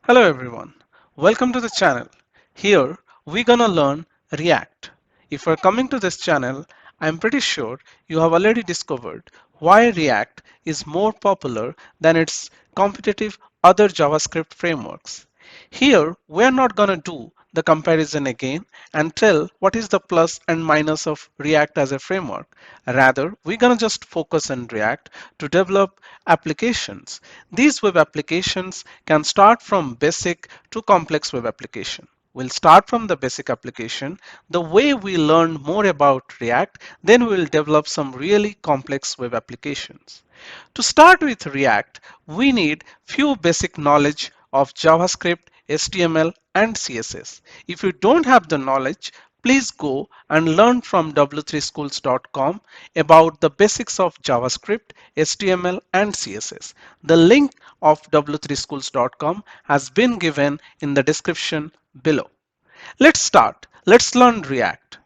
Hello everyone, welcome to the channel. Here we're gonna learn React. If you're coming to this channel, I'm pretty sure you have already discovered why React is more popular than its competitive other JavaScript frameworks. Here we're not gonna do the comparison again and tell what is the plus and minus of React as a framework. Rather, we're gonna just focus on React to develop applications. These web applications can start from basic to complex web application. We'll start from the basic application. The way we learn more about React, then we'll develop some really complex web applications. To start with React, we need few basic knowledge of JavaScript, HTML, and CSS. If you don't have the knowledge, please go and learn from w3schools.com about the basics of JavaScript, HTML, and CSS. The link of w3schools.com has been given in the description below. Let's start. Let's learn React.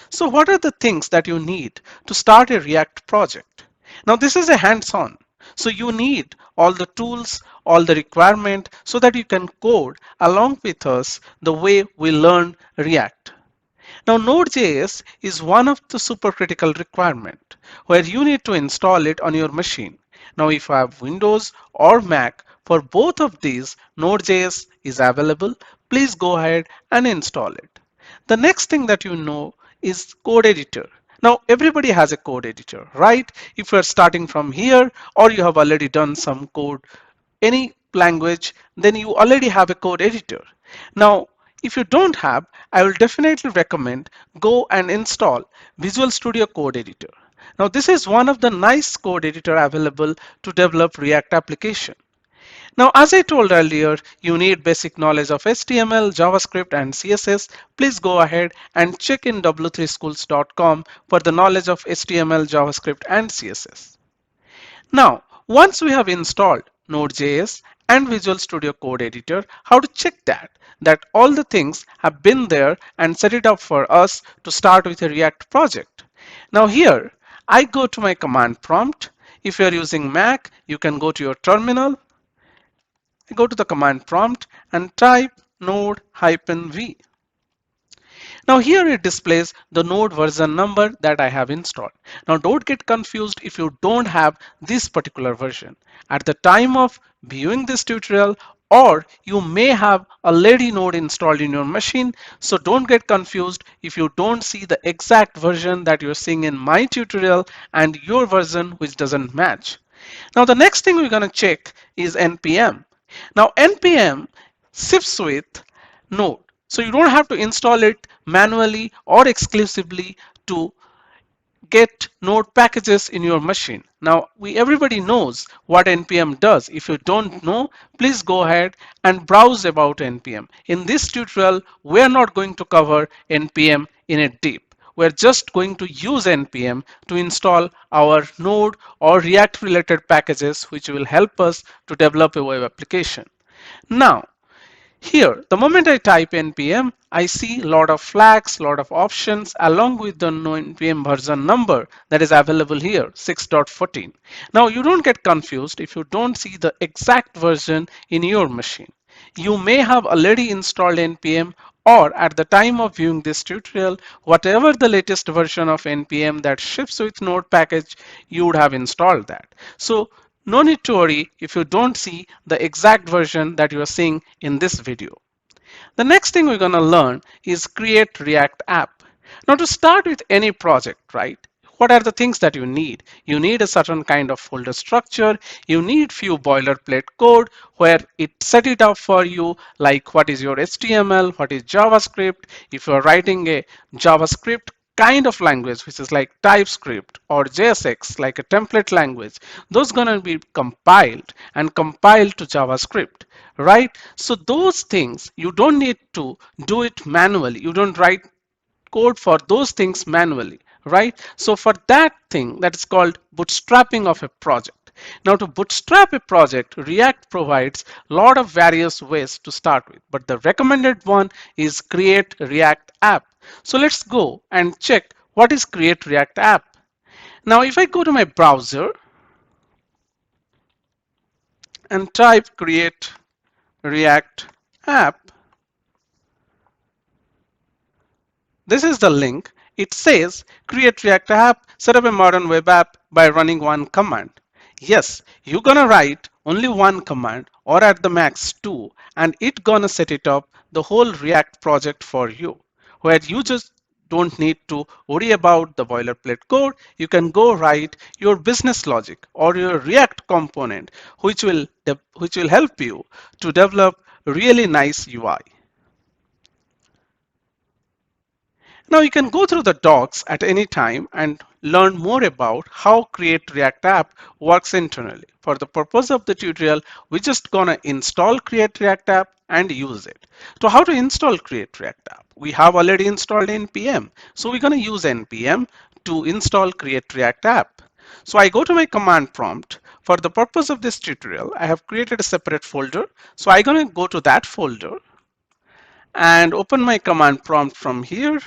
So what are the things that you need to start a React project? Now this is a hands-on. So you need all the tools, all the requirement so that you can code along with us the way we learn React. Now Node.js is one of the supercritical requirement where you need to install it on your machine. Now if you have Windows or Mac, for both of these Node.js is available. Please go ahead and install it. The next thing that you know is code editor. Now everybody has a code editor, right? If you're starting from here or you have already done some code, any language, then you already have a code editor. Now, if you don't have, I will definitely recommend go and install Visual Studio Code Editor. Now, this is one of the nice code editor available to develop React application. Now, as I told earlier, you need basic knowledge of HTML, JavaScript, and CSS. Please go ahead and check in w3schools.com for the knowledge of HTML, JavaScript, and CSS. Now, once we have installed Node.js and Visual Studio Code Editor, how to check that all the things have been there and set it up for us to start with a React project. Now here, I go to my command prompt. If you're using Mac, you can go to your terminal, go to the command prompt and type node-v. Now here it displays the node version number that I have installed. Now don't get confused if you don't have this particular version. At the time of viewing this tutorial, or you may have already node installed in your machine, so don't get confused if you don't see the exact version that you're seeing in my tutorial and your version which doesn't match. Now the next thing we're going to check is npm. Now npm shifts with node. So you don't have to install it manually or exclusively to get node packages in your machine. Now everybody knows what npm does. If you don't know, please go ahead and browse about npm. In this tutorial, we're not going to cover npm in a deep. We're just going to use npm to install our node or react related packages which will help us to develop a web application. Now here, the moment I type npm, I see a lot of flags, lot of options along with the npm version number that is available here, 6.14. Now you don't get confused if you don't see the exact version in your machine. You may have already installed npm, or at the time of viewing this tutorial, whatever the latest version of npm that ships with node package, you would have installed that. So no need to worry if you don't see the exact version that you are seeing in this video. The next thing we're going to learn is create React app. Now to start with any project, right? What are the things that you need? You need a certain kind of folder structure. You need few boilerplate code where it set it up for you, like what is your HTML, what is JavaScript. If you're writing a JavaScript kind of language, which is like TypeScript or JSX, like a template language, those gonna be compiled and compiled to JavaScript, right? So those things you don't need to do it manually. You don't write code for those things manually, right? So for that thing, that is called bootstrapping of a project. Now to bootstrap a project, React provides a lot of various ways to start with, but the recommended one is create React app. So let's go and check what is create React app. Now if I go to my browser and type create React app. This is the link. It says create React app, set up a modern web app by running one command. Yes, you're gonna write only one command or at the max two, and it gonna set it up the whole React project for you, where you just don't need to worry about the boilerplate code. You can go write your business logic or your React component, which will help you to develop really nice UI. Now you can go through the docs at any time and learn more about how Create React App works internally. For the purpose of the tutorial, we're just gonna install Create React App and use it. So how to install Create React App? We have already installed npm. So we're gonna use npm to install Create React App. So I go to my command prompt. For the purpose of this tutorial, I have created a separate folder. So I'm gonna go to that folder and open my command prompt from here.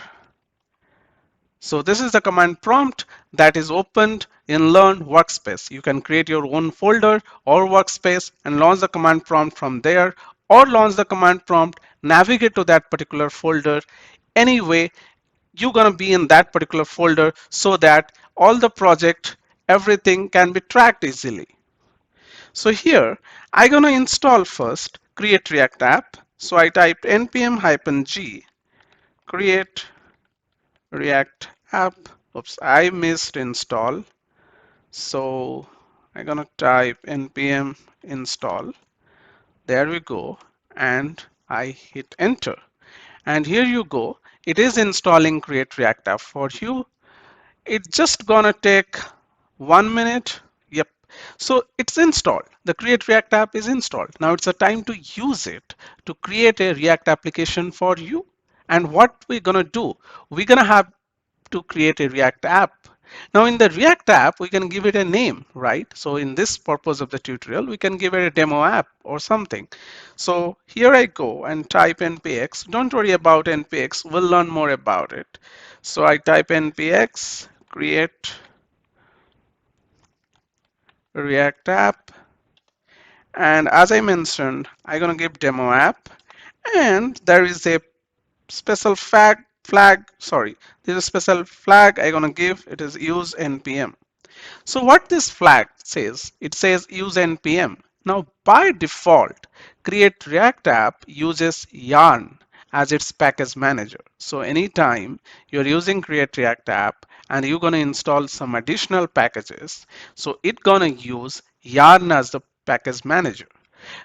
So this is the command prompt that is opened in Learn Workspace. You can create your own folder or workspace and launch the command prompt from there, or launch the command prompt, navigate to that particular folder. Anyway, you're gonna be in that particular folder so that all the project, everything can be tracked easily. So here, I'm gonna install first create React app. So I type npm-g create React app. Oops, I missed install. So I'm gonna type npm install. There we go. And I hit enter. And here you go. It is installing Create React app for you. It's just gonna take 1 minute. Yep. So it's installed. The Create React app is installed. Now it's a time to use it to create a React application for you. And what we're gonna do, we're gonna have to create a React app. Now in the React app, we can give it a name, right? So in this purpose of the tutorial, we can give it a demo app or something. So here I go and type npx. Don't worry about npx. We'll learn more about it. So I type npx create React app. And as I mentioned, I'm going to give demo app. And there is a special flag, there's a special flag I'm gonna give. It is use npm. So what this flag says, it says use npm. Now by default, create React app uses Yarn as its package manager. So anytime you're using create React app and you're gonna install some additional packages, so it's gonna use Yarn as the package manager.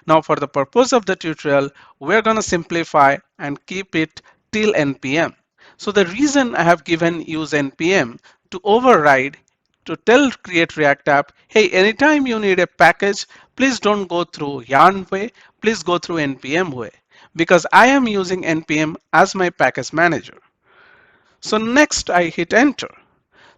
Now for the purpose of the tutorial, we're going to simplify and keep it till npm. So the reason I have given use npm to override to tell create React app, hey, anytime you need a package, please don't go through Yarn way, please go through npm way, because I am using npm as my package manager. So next I hit enter.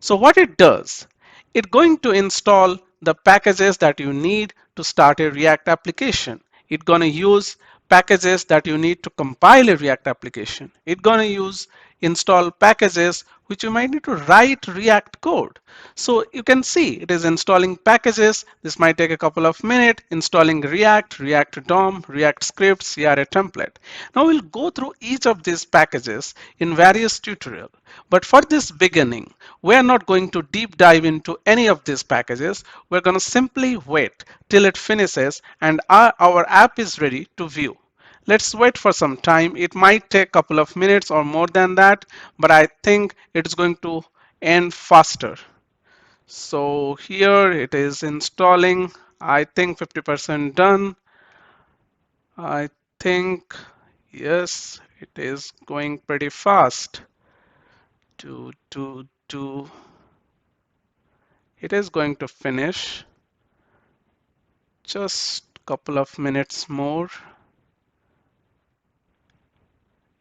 So what it does, it's going to install the packages that you need to start a React application. It's going to use packages that you need to compile a React application. It's going to use install packages which you might need to write React code. So you can see it is installing packages. This might take a couple of minutes, installing React, React DOM, React scripts, CRA template. Now we'll go through each of these packages in various tutorials. But for this beginning, we're not going to deep dive into any of these packages. We're going to simply wait till it finishes and our app is ready to view. Let's wait for some time. It might take a couple of minutes or more than that, but I think it's going to end faster. So here it is installing. I think 50% done. I think, yes, it is going pretty fast. It is going to finish. Just a couple of minutes more.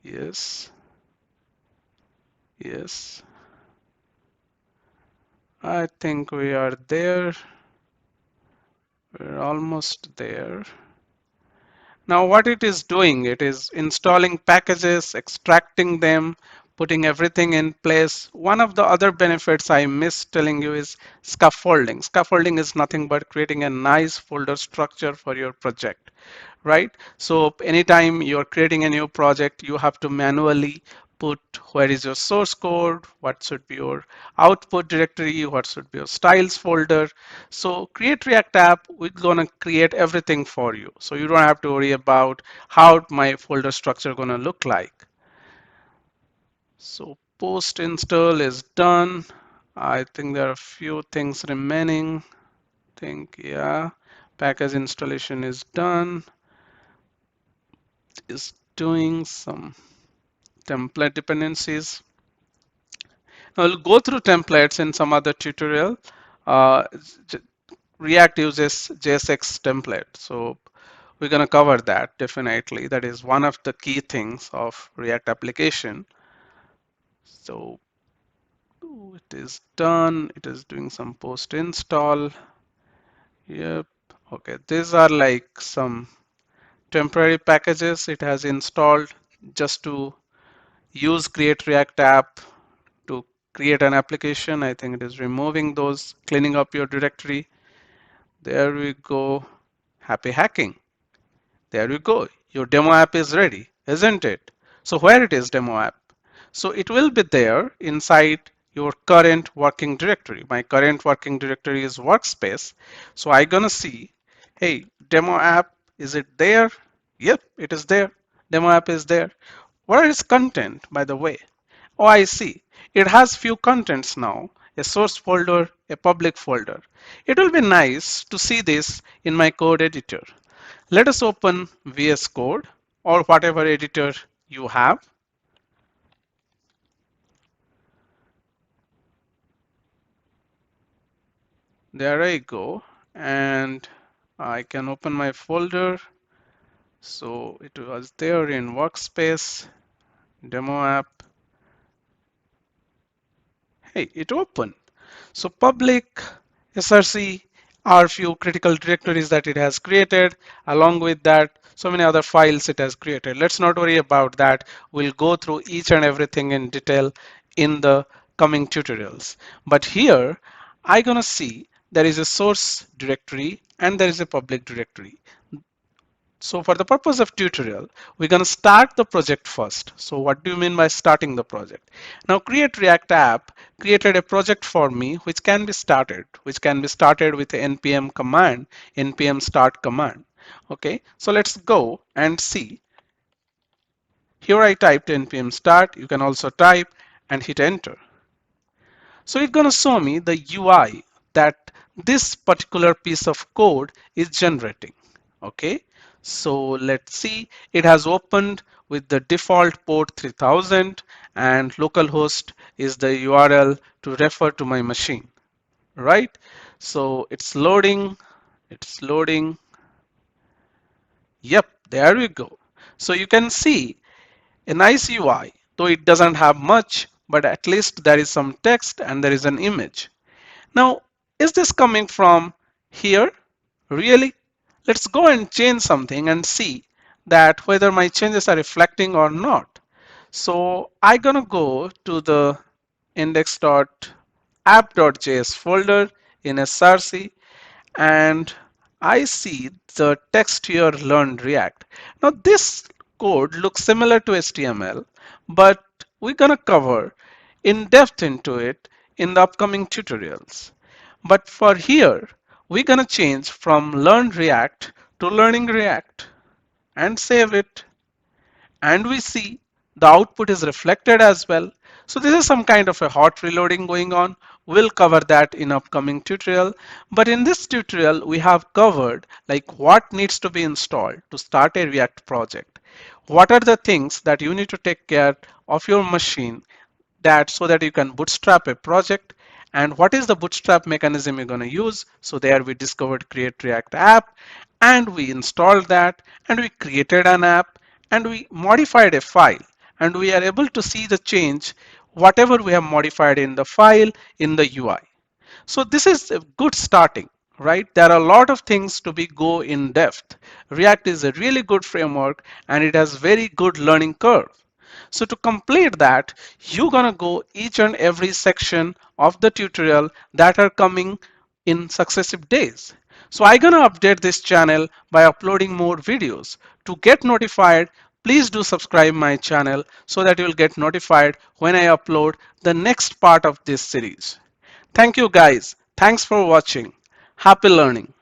Yes. Yes. I think we are there. We're almost there. Now what it is doing, it is installing packages, extracting them, putting everything in place. One of the other benefits I missed telling you is scaffolding. Scaffolding is nothing but creating a nice folder structure for your project, right? So anytime you're creating a new project, you have to manually put where is your source code, what should be your output directory, what should be your styles folder. So create React app, we're gonna create everything for you. So you don't have to worry about how my folder structure gonna look like. So post install is done. I think there are a few things remaining. Think, yeah, package installation is done. Is doing some template dependencies. Now we'll go through templates in some other tutorial. Uh, React uses JSX template. So we're going to cover that definitely. That is one of the key things of React application. So it is done. It is doing some post install. Yep. Okay. These are like some temporary packages it has installed just to use create React app to create an application. I think it is removing those, cleaning up your directory. There we go. Happy hacking. There you go. Your demo app is ready, isn't it? So where it is demo app? So it will be there inside your current working directory. My current working directory is workspace. So I'm gonna see, hey, demo app, is it there? Yep, it is there. Demo app is there. What is content, by the way? Oh, I see. It has few contents now, a source folder, a public folder. It will be nice to see this in my code editor. Let us open VS Code or whatever editor you have. There I go. And I can open my folder. So it was there in workspace, demo app. Hey, it opened. So public SRC are few critical directories that it has created. Along with that, so many other files it has created. Let's not worry about that. We'll go through each and everything in detail in the coming tutorials. But here, I'm gonna see there is a source directory and there is a public directory. So for the purpose of tutorial, we're going to start the project first. So what do you mean by starting the project? Now create React app created a project for me which can be started with the npm command, npm start command. Okay, so let's go and see. Here I typed npm start. You can also type and hit enter. So it's going to show me the UI that this particular piece of code is generating. Okay, so let's see. It has opened with the default port 3000 and localhost is the URL to refer to my machine, right? So it's loading, it's loading. Yep, there we go. So you can see a nice UI, though it doesn't have much, but at least there is some text and there is an image. Now, is this coming from here? Really? Let's go and change something and see that whether my changes are reflecting or not. So I'm gonna go to the index.app.js folder in SRC and I see the text here learned React. Now this code looks similar to HTML, but we're gonna cover in depth into it in the upcoming tutorials. But for here, we're gonna change from learn React to learning React and save it. And we see the output is reflected as well. So this is some kind of a hot reloading going on. We'll cover that in upcoming tutorial. But in this tutorial, we have covered like what needs to be installed to start a React project. What are the things that you need to take care of your machine that so that you can bootstrap a project, and what is the bootstrap mechanism you're going to use. So there we discovered create React app and we installed that and we created an app and we modified a file and we are able to see the change whatever we have modified in the file in the UI. So this is a good starting, right? There are a lot of things to be go in depth. React is a really good framework and it has very good learning curve. So to complete that, you're gonna go each and every section of the tutorial that are coming in successive days. So I'm gonna update this channel by uploading more videos. To get notified, please do subscribe my channel so that you'll get notified when I upload the next part of this series. Thank you guys. Thanks for watching. Happy learning.